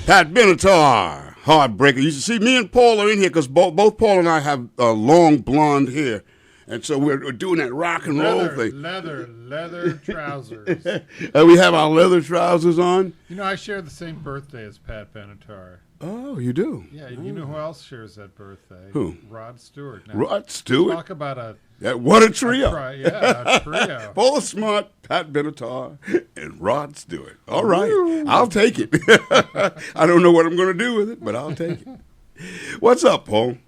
Pat Benatar, Heartbreaker. You see, me and Paul are in here because both Paul and I have long blonde hair. And so we're doing that rock and roll thing. Leather trousers. And we have our leather trousers on. You know, I share the same birthday as Pat Benatar. Oh, you do? Yeah, you know who else shares that birthday? Who? Rod Stewart. Now, Rod Stewart? Talk about what a trio. A trio. Paul Smart, Pat Benatar, and Rod Stewart. All right. Woo. I'll take it. I don't know what I'm going to do with it, but I'll take it. What's up, Paul?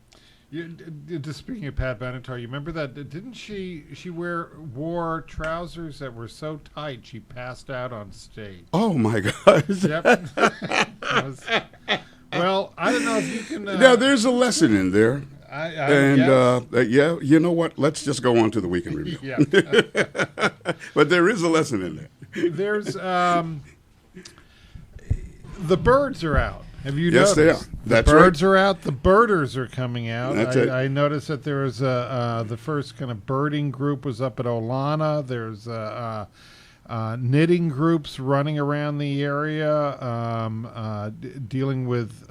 Just speaking of Pat Benatar, you remember that? Didn't she wore trousers that were so tight she passed out on stage? Oh, my gosh. Yep. Well, I don't know if you can... now, there's a lesson in there. Yes. You know what? Let's just go on to the weekend review. Yeah. But there is a lesson in there. There's... the birds are out. Have you noticed? Yes, they are. That's the birds right. are out. The birders are coming out. That's it. I noticed that there was the first kind of birding group was up at Olana. There's knitting groups running around the area, dealing with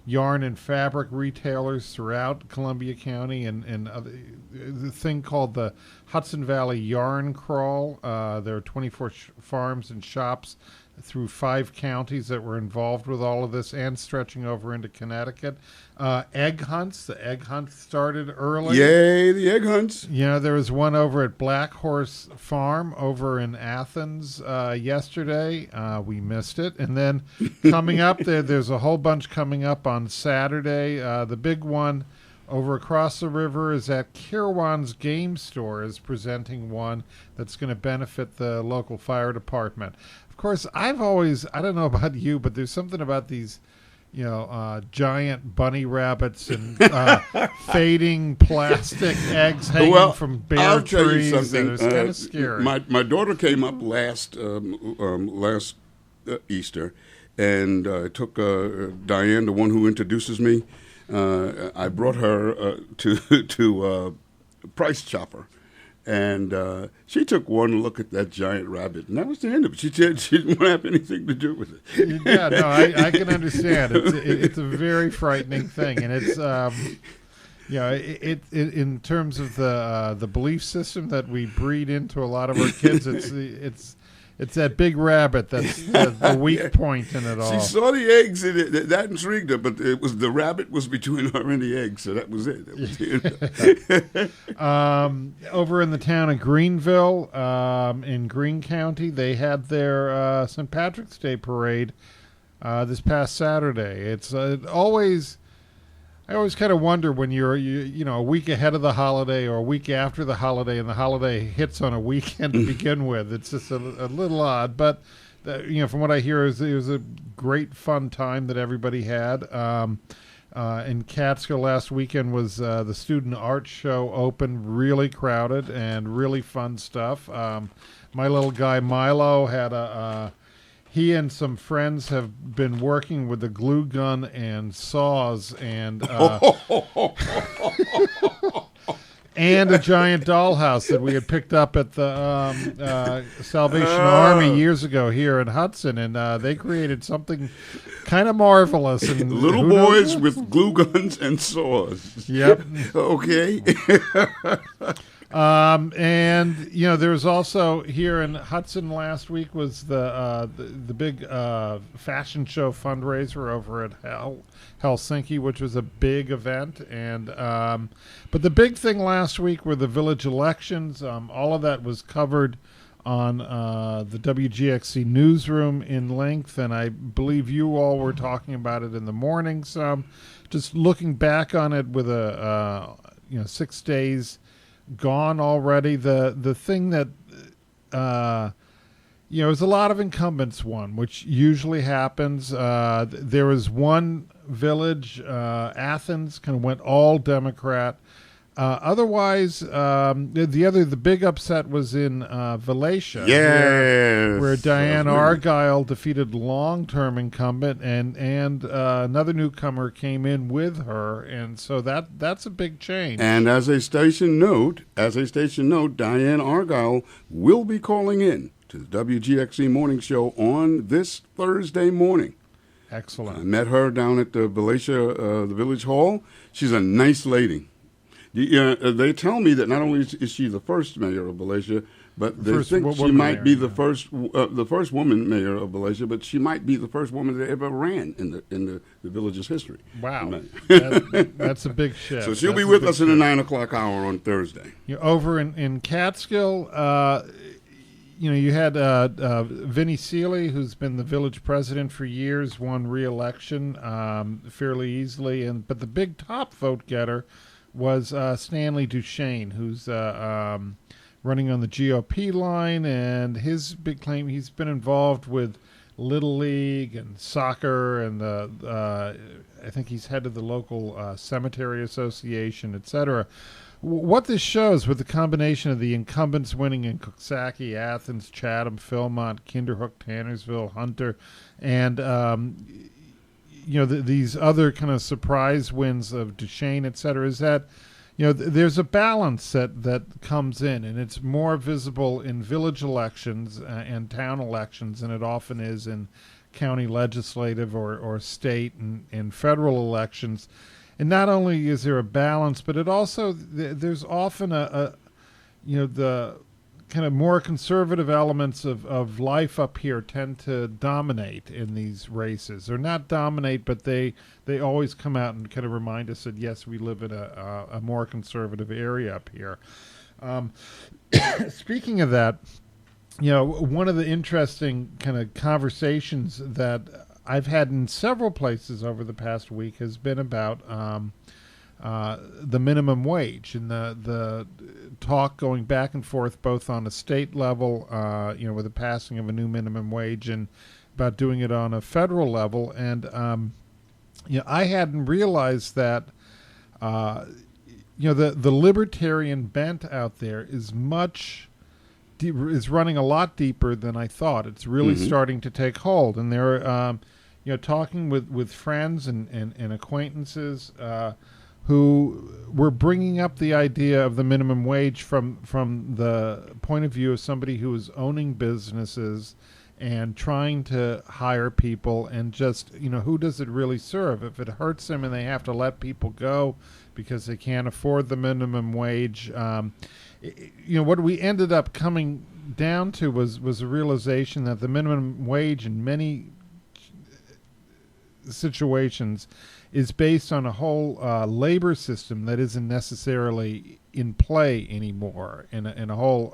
yarn and fabric retailers throughout Columbia County, and the thing called the Hudson Valley Yarn Crawl. There are 24 farms and shops through 5 counties that were involved with all of this, and stretching over into Connecticut. Egg hunts. The egg hunt started early. Yay, the egg hunts. You know, there was one over at Black Horse Farm over in Athens yesterday. We missed it. And then coming up there's a whole bunch coming up on Saturday. The big one over across the river is at Kirwan's Game Store is presenting one that's going to benefit the local fire department. Of course, I don't know about you, but there's something about these, giant bunny rabbits and fading plastic eggs hanging from bare I'll trees. tell you something. It's kind of scary. My daughter came up last Easter, and I took Diane, the one who introduces me. I brought her to Price Chopper. And she took one look at that giant rabbit, and that was the end of it. She said she didn't want to have anything to do with it. Yeah, no, I can understand. It's a very frightening thing, and it's it in terms of the belief system that we breed into a lot of our kids. It's that big rabbit that's the weak point in it all. She saw the eggs, and that intrigued her, but the rabbit was between her and the eggs, so that was it. Over in the town of Greenville, in Greene County, they had their St. Patrick's Day parade this past Saturday. It's I always kind of wonder when you're a week ahead of the holiday or a week after the holiday, and the holiday hits on a weekend to begin with. It's just a little odd, but from what I hear, it was a great fun time that everybody had. In Catskill last weekend was the student art show open, really crowded and really fun stuff. My little guy Milo had he and some friends have been working with a glue gun and saws and and a giant dollhouse that we had picked up at the Salvation Army years ago here in Hudson, and they created something kind of marvelous. And little boys with glue guns and saws. Yep. Okay. And there was also here in Hudson last week was the big fashion show fundraiser over at Helsinki, which was a big event. And but the big thing last week were the village elections. All of that was covered on the WGXC newsroom in length, and I believe you all were talking about it in the morning. So just looking back on it with 6 days gone already. The thing that is a lot of incumbents won, which usually happens. There was one village, Athens, kind of went all Democrat. Otherwise, the big upset was in Valatia, where Diane Argyle defeated long-term incumbent, and another newcomer came in with her, and so that's a big change. And as a station note, Diane Argyle will be calling in to the WGXC Morning Show on this Thursday morning. Excellent. I met her down at the the Village Hall. She's a nice lady. They tell me that not only is she the first mayor of Valencia, but they think she might be the first woman mayor of Valencia, but she might be the first woman that ever ran in the village's history. Wow, that's a big shift. So she'll be with us in the 9 o'clock hour on Thursday. Over in Catskill, you had Vinnie Seeley, who's been the village president for years, won re-election fairly easily, but the big top vote getter was Stanley Duchesne, who's running on the GOP line, and his big claim, he's been involved with Little League and soccer, and I think he's head of the local cemetery association, etc. What this shows, with the combination of the incumbents winning in Coxsackie, Athens, Chatham, Philmont, Kinderhook, Tannersville, Hunter, and these other kind of surprise wins of Duchesne, et cetera, is that, there's a balance that comes in, and it's more visible in village elections and town elections than it often is in county legislative or state and federal elections. And not only is there a balance, but it also, there's often the kind of more conservative elements of life up here tend to dominate in these races. Or not dominate, but they always come out and kind of remind us that, yes, we live in a more conservative area up here. Speaking of that, one of the interesting kind of conversations that I've had in several places over the past week has been about the minimum wage and the talk going back and forth both on a state level, with the passing of a new minimum wage, and about doing it on a federal level. And I hadn't realized that the libertarian bent out there is running a lot deeper than I thought. It's really starting to take hold, and there talking with friends and acquaintances who were bringing up the idea of the minimum wage from the point of view of somebody who is owning businesses and trying to hire people, and just, who does it really serve? If it hurts them and they have to let people go because they can't afford the minimum wage, what we ended up coming down to was a realization that the minimum wage in many situations is based on a whole labor system that isn't necessarily in play anymore, and a whole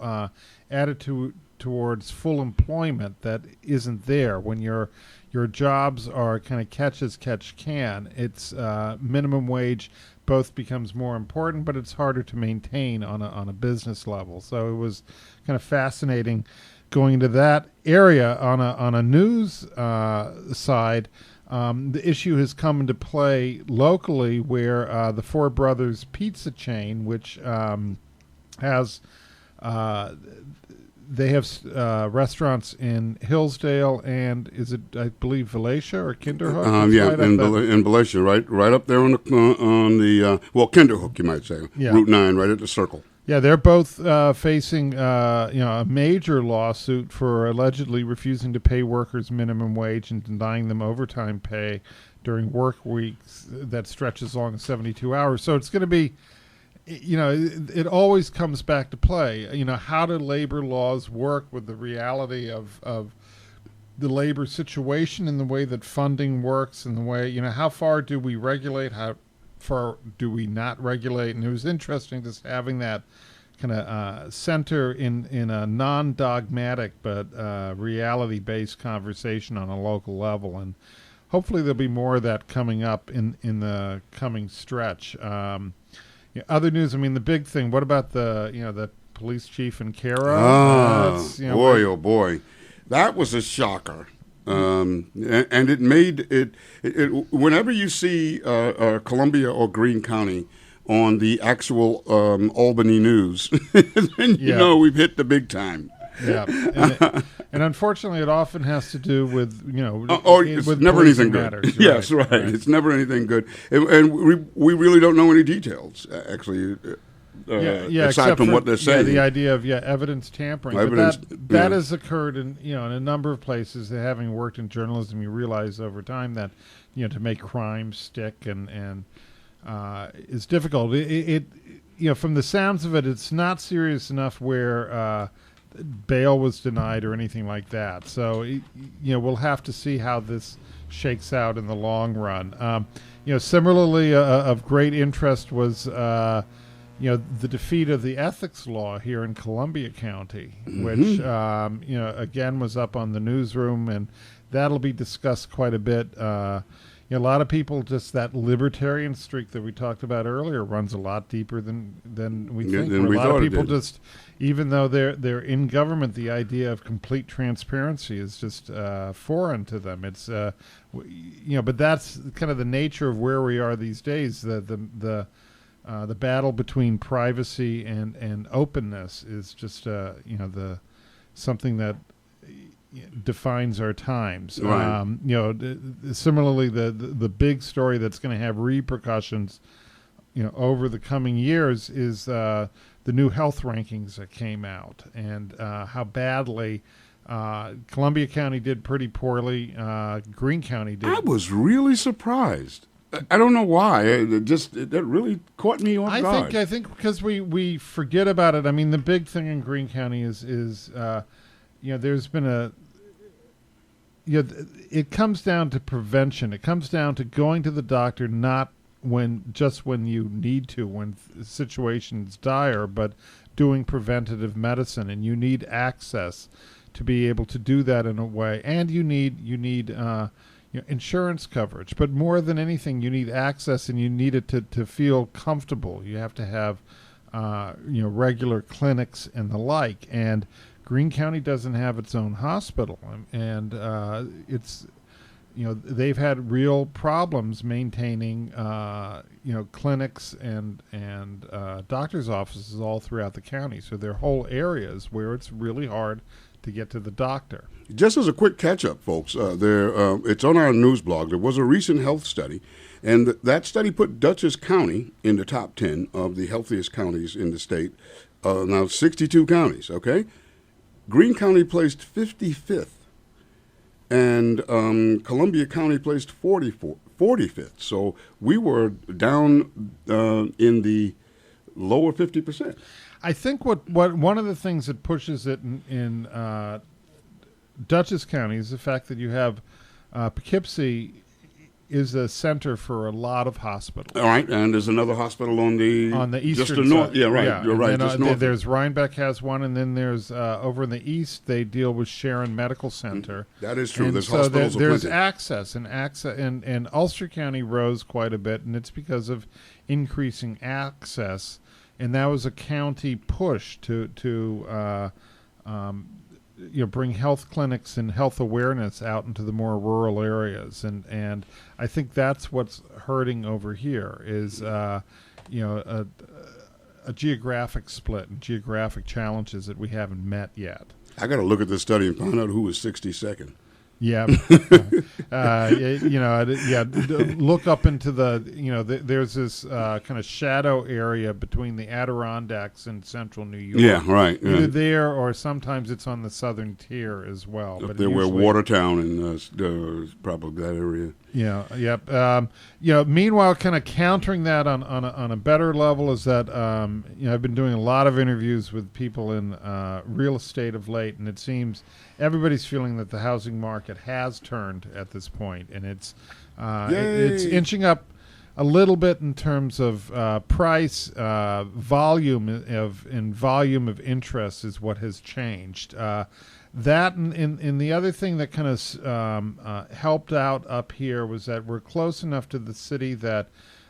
attitude towards full employment that isn't there. When your jobs are kind of catch as catch can, it's minimum wage both becomes more important, but it's harder to maintain on a business level. So it was kind of fascinating going into that area. On a news side, the issue has come into play locally, where the Four Brothers Pizza chain, which has they have restaurants in Hillsdale and, is it, I believe, Valencia or Kinderhook? In Valencia, right up there on the Kinderhook, you might say, Route 9, right at the circle. Yeah, they're both facing a major lawsuit for allegedly refusing to pay workers minimum wage and denying them overtime pay during work weeks that stretch as long as 72 hours. So it's going to be, it always comes back to play. How do labor laws work with the reality of the labor situation and the way that funding works, and the way, how far do we regulate, how far do we not regulate? And it was interesting just having that kind of center in a non-dogmatic but reality-based conversation on a local level. And hopefully there'll be more of that coming up in the coming stretch. Other news, the big thing, what about the police chief in Cara? Oh boy. That was a shocker. And it made it whenever you see Columbia or Greene County on the actual Albany news, then you know we've hit the big time. Yeah, and unfortunately, it often has to do with it's with never anything matters. good. Yes, right. It's never anything good, and we really don't know any details. Actually, aside except from what they're saying. The idea of evidence tampering. That has occurred in a number of places. Having worked in journalism, you realize over time that to make crime stick and is difficult. It from the sounds of it, it's not serious enough where bail was denied or anything like that. So we'll have to see how this shakes out in the long run. Similarly, of great interest was the defeat of the ethics law here in Columbia County, which again was up on the newsroom, and that'll be discussed quite a bit. A lot of people, just that libertarian streak that we talked about earlier runs a lot deeper than we think. Than we a lot thought of it people did. just, even though they're in government, the idea of complete transparency is just foreign to them. It's but that's kind of the nature of where we are these days. The battle between privacy and openness is just something that defines our times. Right. Similarly, the big story that's going to have repercussions, over the coming years is the new health rankings that came out, and how badly Columbia County did pretty poorly. Greene County did. I was really surprised. I don't know why. That really caught me off guard. I think because we forget about it. I mean, the big thing in Greene County is there's been it comes down to prevention. It comes down to going to the doctor not when you need to, when the situation's dire, but doing preventative medicine, and you need access to be able to do that in a way, and you need insurance coverage. But more than anything, you need access, and you need it to feel comfortable. You have to have regular clinics and the like, and Greene County doesn't have its own hospital, and it's they've had real problems maintaining clinics and doctors' offices all throughout the county. So there are whole areas where it's really hard to get to the doctor. Just as a quick catch-up, folks, it's on our news blog. There was a recent health study, and that study put Dutchess County in the top 10 of the healthiest counties in the state. Now, 62 counties, okay? Greene County placed 55th, and Columbia County placed 45th. So we were down in the lower 50%. I think what one of the things that pushes it in Dutchess County is the fact that you have Poughkeepsie is a center for a lot over hospitals. All right, and there's another hospital on the eastern just the north. side. Yeah, right. Yeah. You're right. Then, just north. There's Rhinebeck has one, and then there's over in the east they deal with Sharon Medical Center. That is true. And there's so hospitals. there's plenty. access, and Ulster County rose quite a bit, and it's because of increasing access, and that was a county push to bring health clinics and health awareness out into the more rural areas, and I think that's what's hurting over here is a geographic split and geographic challenges that we haven't met yet. I got to look at this study and find out who was 62nd. Yeah, look up into there's this kind of shadow area between the Adirondacks and central New York. Yeah, right. Either Yeah. there or sometimes it's on the southern tier as well. Up but there where usually, Watertown and probably that area. Yeah, yep. Meanwhile, kind of countering that on a better level is that I've been doing a lot of interviews with people in real estate of late, and it seems everybody's feeling that the housing market has turned at this point, and it's inching up a little bit in terms of price, volume of interest is what has changed. That and the other thing that kind of helped out up here was that we're close enough to the city that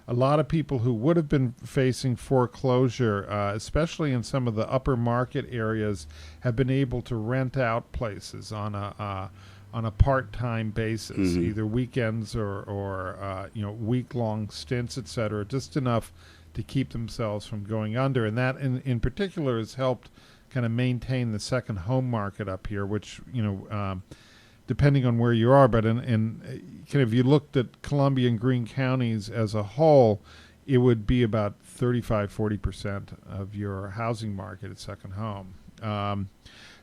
a lot of people who would have been facing foreclosure, especially in some of the upper market areas, have been able to rent out places on a part-time basis, either weekends or week-long stints, et cetera, just enough to keep themselves from going under. And that in particular has helped kind of maintain the second home market up here, which, depending on where you are, but in kind of, if you looked at Columbia and Greene counties as a whole, it would be about 35-40% of your housing market at second home.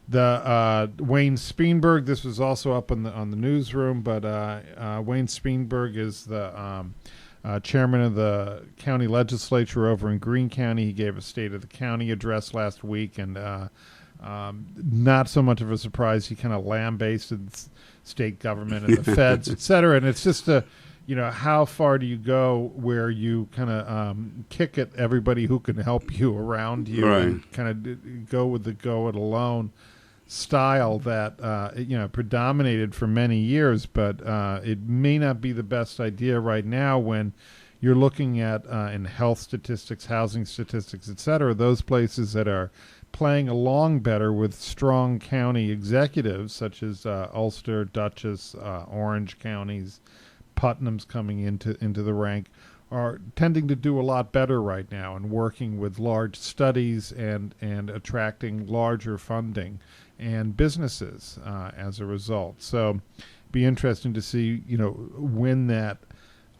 The Wayne Speenberg, this was also up on the newsroom, but Wayne Speenberg is the chairman of the county legislature over in Greene County. He gave a State of the County address last week, and not so much of a surprise. He kind of lambasted state government and the feds, et cetera. And it's just how far do you go where you kind of kick at everybody who can help you around you, right, and kind of go with the go it alone style that predominated for many years, but it may not be the best idea right now when you're looking at in health statistics, housing statistics, et cetera, those places that are playing along better with strong county executives such as Ulster, Dutchess, Orange counties, Putnam's coming into the rank, are tending to do a lot better right now and working with large studies and attracting larger funding and businesses as a result. So be interesting to see, when that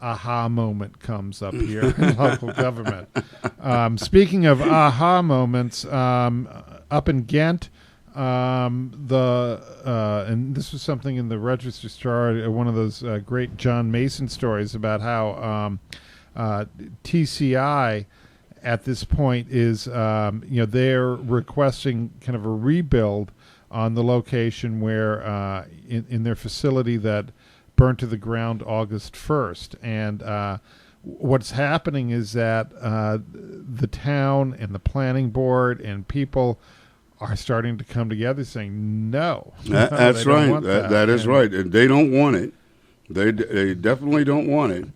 aha moment comes up here in local government. Speaking of aha moments, up in Ghent, and this was something in the Register Star, one of those great John Mason stories about how TCI at this point is, they're requesting kind of a rebuild on the location where in their facility that burnt to the ground August 1st. And what's happening is that the town and the planning board and people are starting to come together saying, no. That's right. That is right. And they don't want it. They definitely don't want it.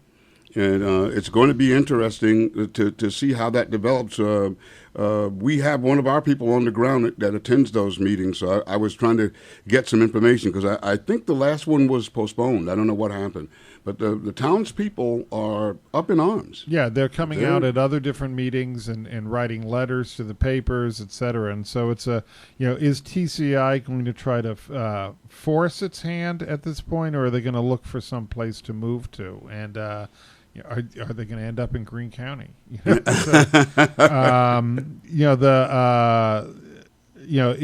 And it's going to be interesting to see how that develops. We have one of our people on the ground that attends those meetings. So I was trying to get some information because I think the last one was postponed. I don't know what happened. But the townspeople are up in arms. Yeah, they're coming out at other different meetings and writing letters to the papers, et cetera. And so it's is TCI going to try to force its hand at this point, or are they going to look for some place to move to? And are they going to end up in Greene County? It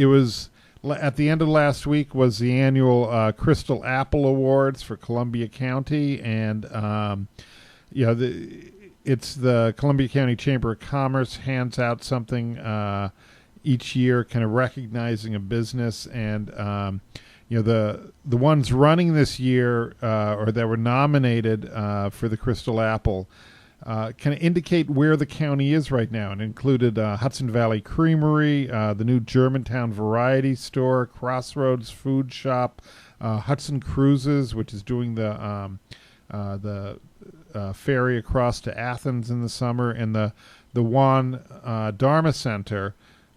was at the end of last week was the annual Crystal Apple Awards for Columbia County, and it's the Columbia County Chamber of Commerce hands out something each year, kind of recognizing a business, and the ones running this year or that were nominated for the Crystal Apple kind of indicate where the county is right now, and included Hudson Valley Creamery, the new Germantown Variety Store, Crossroads Food Shop, Hudson Cruises, which is doing the ferry across to Athens in the summer, and the Juan Dharma Center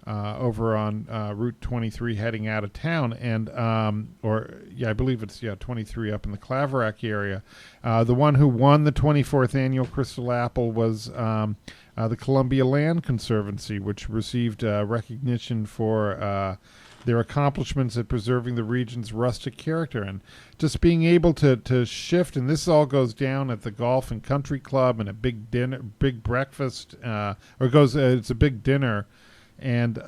over on Route 23 heading out of town, and I believe it's 23 up in the Claverack area. The one who won the 24th annual Crystal Apple was the Columbia Land Conservancy, which received recognition for their accomplishments at preserving the region's rustic character and just being able to shift. And this all goes down at the Golf and Country Club and a big breakfast, it's a big dinner. And,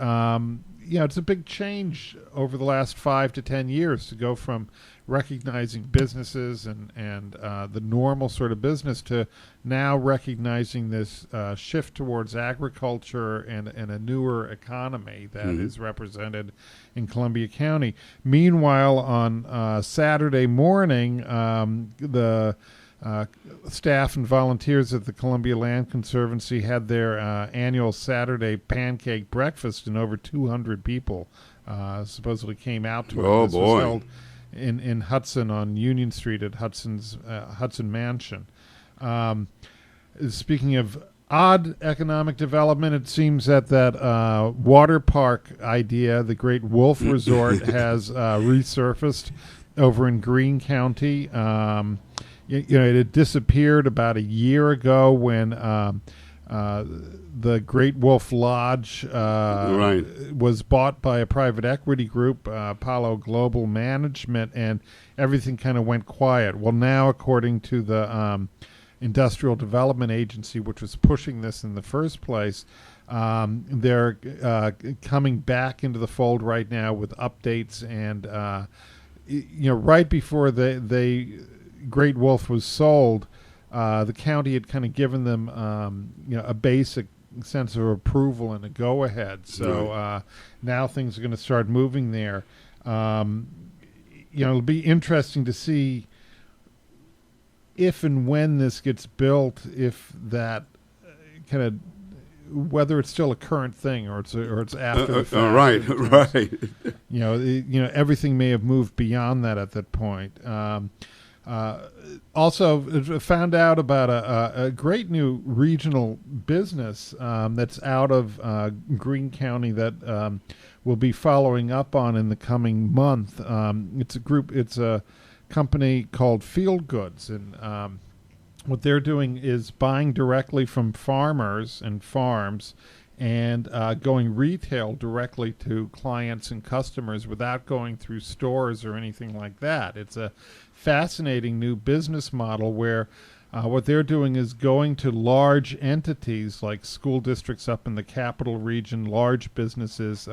it's a big change over the last 5 to 10 years to go from recognizing businesses and the normal sort of business to now recognizing this shift towards agriculture and a newer economy that is represented in Columbia County. Meanwhile, on Saturday morning, the staff and volunteers at the Columbia Land Conservancy had their annual Saturday pancake breakfast, and over 200 people supposedly came out to it. Oh, this boy. was held in Hudson on Union Street at Hudson Mansion. Speaking of odd economic development, it seems that water park idea, the Great Wolf Resort, has resurfaced over in Greene County. It had disappeared about a year ago when the Great Wolf Lodge was bought by a private equity group, Apollo Global Management, and everything kind of went quiet. Well, now, according to the industrial development agency, which was pushing this in the first place. They're coming back into the fold right now with updates, and right before they Great Wolf was sold, the county had kind of given them a basic sense of approval and a go-ahead. So now things are going to start moving there. It'll be interesting to see if and when this gets built, if that kind of whether it's still a current thing or it's after the fact. Right. Everything may have moved beyond that at that point. Also, found out about a great new regional business that's out of Greene County that we'll be following up on in the coming month. It's a company called Field Goods, and what they're doing is buying directly from farmers and farms and going retail directly to clients and customers without going through stores or anything like that. It's a fascinating new business model where what they're doing is going to large entities like school districts up in the capital region, large businesses.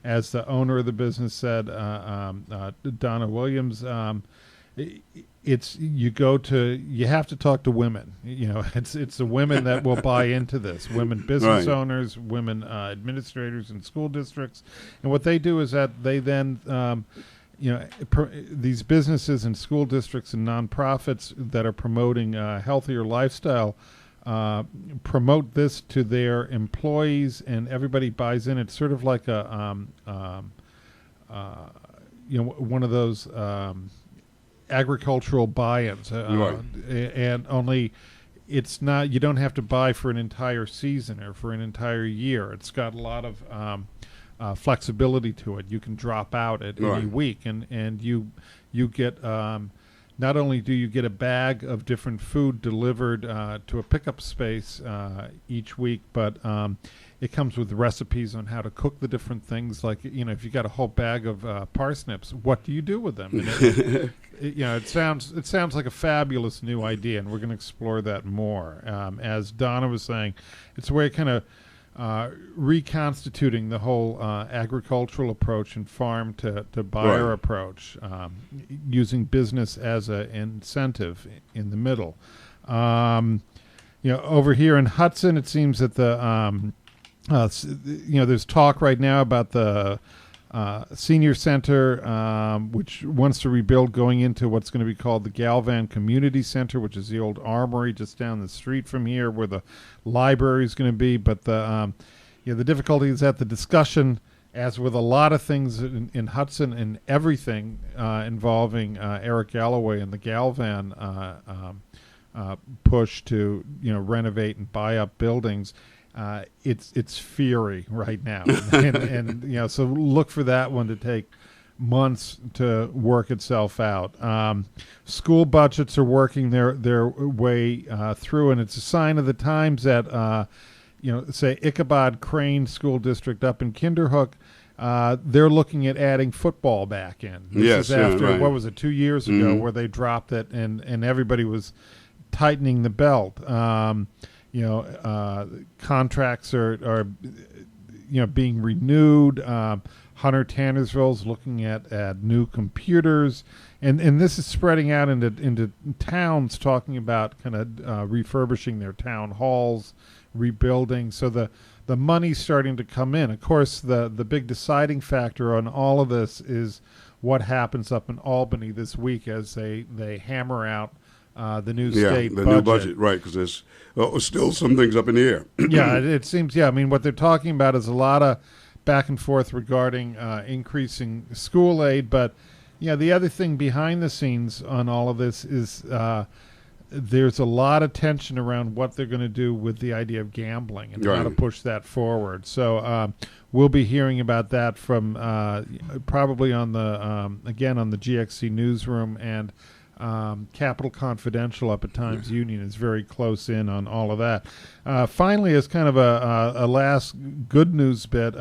As the owner of the business said, Donna Williams, you have to talk to women. It's the women that will buy into this. Women business owners, women administrators in school districts, and what they do is that they then these businesses and school districts and nonprofits that are promoting healthier lifestyle promote this to their employees, and everybody buys in. It's sort of like a one of those agricultural buy-ins, and only it's not. You don't have to buy for an entire season or for an entire year. It's got a lot of flexibility to it. You can drop out at any week, and you get not only do you get a bag of different food delivered to a pickup space each week, but it comes with recipes on how to cook the different things. Like, if you got a whole bag of parsnips, what do you do with them? And it sounds like a fabulous new idea, and we're going to explore that more. As Donna was saying, it's a way of kind of reconstituting the whole agricultural approach and farm to buyer approach, using business as an incentive in the middle. Over here in Hudson, it seems that there's talk right now about the senior center, which wants to rebuild, going into what's going to be called the Galvan Community Center, which is the old armory just down the street from here where the library is going to be. But the difficulty is that the discussion, as with a lot of things in Hudson and everything involving Eric Galloway and the Galvan push to renovate and buy up buildings, it's fury right now, and so look for that one to take months to work itself out. School budgets are working their way through, and it's a sign of the times that say Ichabod Crane School District up in Kinderhook, they're looking at adding football back in. This is after what was it, 2 years ago, where they dropped it, and everybody was tightening the belt. Contracts are being renewed. Hunter Tannersville's looking at new computers, and this is spreading out into towns, talking about kind of refurbishing their town halls, rebuilding. So the money's starting to come in. Of course, the big deciding factor on all of this is what happens up in Albany this week as they hammer out the new state budget. New budget, right, because there's still some things up in the air. It seems, I mean, what they're talking about is a lot of back and forth regarding increasing school aid, but the other thing behind the scenes on all of this is there's a lot of tension around what they're going to do with the idea of gambling and how to push that forward. So we'll be hearing about that from probably on the again on the GXC Newsroom, and Capital Confidential up at Times Union is very close in on all of that. Finally, as kind of a last good news bit,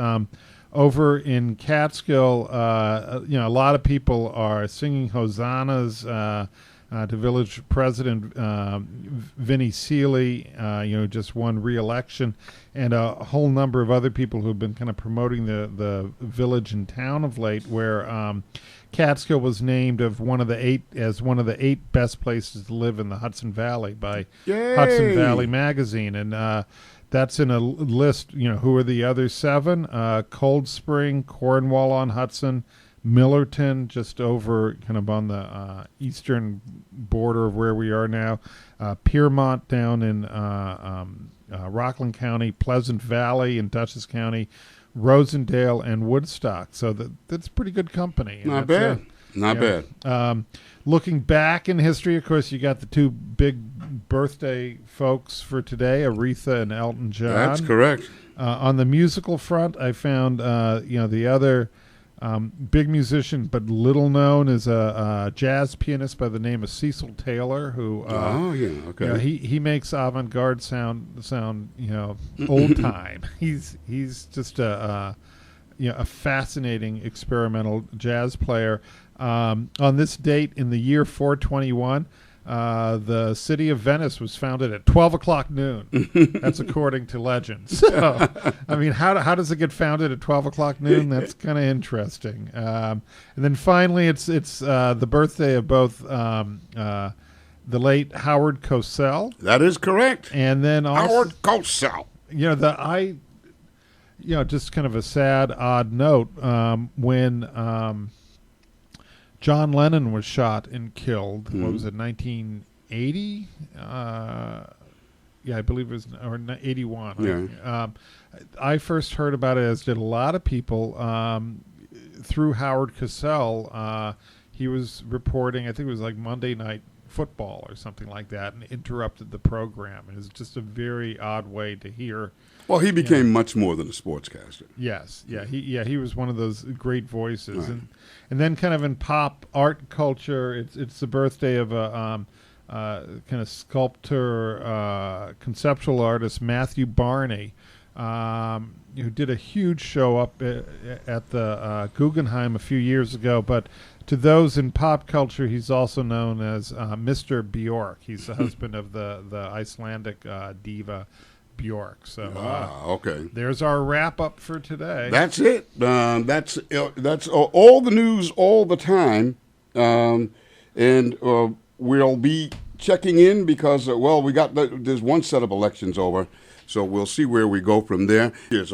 over in Catskill, a lot of people are singing hosannas to village president Vinnie Seeley, just won re-election, and a whole number of other people who've been kind of promoting the village and town of late, where Catskill was named as one of the eight best places to live in the Hudson Valley by Yay! Hudson Valley Magazine, and that's in a list. Who are the other 7? Cold Spring, Cornwall on Hudson, Millerton, just over kind of on the eastern border of where we are now, Piermont down in Rockland County, Pleasant Valley in Dutchess County, Rosendale, and Woodstock. So that's pretty good company. Not bad. Not bad. Looking back in history, of course, you got the 2 big birthday folks for today, Aretha and Elton John. That's correct. On the musical front, I found the other big musician, but little known, is a jazz pianist by the name of Cecil Taylor, who he makes avant-garde sound old time. He's just a fascinating experimental jazz player. On this date in the year 421, the city of Venice was founded at 12 o'clock noon. That's according to legend. So, I mean, how does it get founded at 12 o'clock noon? That's kind of interesting. And then finally, it's the birthday of both the late Howard Cosell. That is correct. And then also, Howard Cosell. Just kind of a sad, odd note, when John Lennon was shot and killed. What was it, 1980? I believe it was, or 81. Yeah. I first heard about it, as did a lot of people, through Howard Cosell. He was reporting, I think it was like Monday Night Football or something like that, and interrupted the program. It was just a very odd way to hear. Well, he became much more than a sportscaster. Yes, he was one of those great voices, Right. and then kind of in pop art culture, it's the birthday of a kind of sculptor, conceptual artist, Matthew Barney, who did a huge show up at the Guggenheim a few years ago. But to those in pop culture, he's also known as Mr. Bjork. He's the husband of the Icelandic diva Bjork. So okay. There's our wrap up for today. That's it. That's all the news all the time, and we'll be checking in because there's one set of elections over, so we'll see where we go from there. Here's